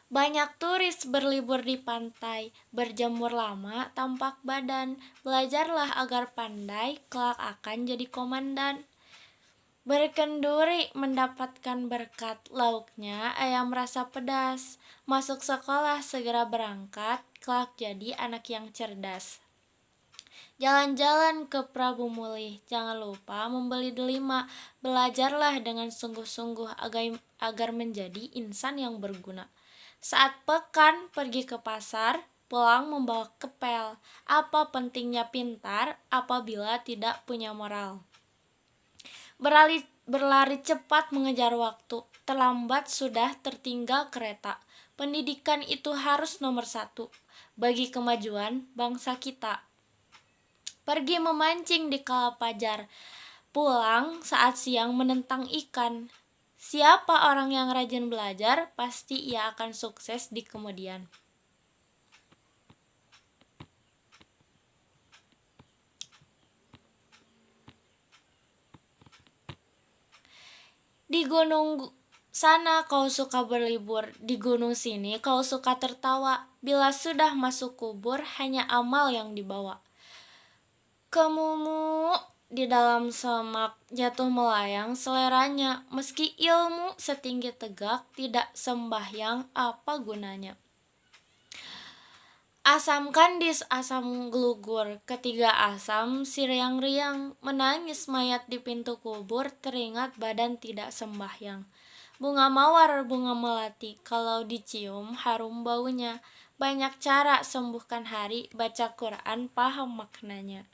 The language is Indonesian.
Banyak turis berlibur di pantai, berjemur lama tampak badan. Belajarlah agar pandai, kelak akan jadi komandan. Berkenduri mendapatkan berkat, lauknya ayam rasa pedas. Masuk sekolah segera berangkat, kelak jadi anak yang cerdas. Jalan-jalan ke Prabu Mulih, jangan lupa membeli delima. Belajarlah dengan sungguh-sungguh agar menjadi insan yang berguna. Saat pekan pergi ke pasar, pulang membawa kepel. Apa pentingnya pintar apabila tidak punya moral? Berlari cepat mengejar waktu, terlambat sudah tertinggal kereta. Pendidikan itu harus nomor satu bagi kemajuan bangsa kita. Pergi memancing di kala fajar, pulang saat siang menentang ikan. Siapa orang yang rajin belajar, pasti ia akan sukses di kemudian. Di gunung sana kau suka berlibur, di gunung sini kau suka tertawa. Bila sudah masuk kubur, hanya amal yang dibawa. Kemumu di dalam semak, jatuh melayang seleranya. Meski ilmu setinggi tegak, tidak sembahyang, apa gunanya? Asam kandis, asam gelugur, ketiga asam si riang-riang. Menangis mayat di pintu kubur, teringat badan tidak sembahyang. Bunga mawar, bunga melati, kalau dicium harum baunya. Banyak cara sembuhkan hari, baca Quran paham maknanya.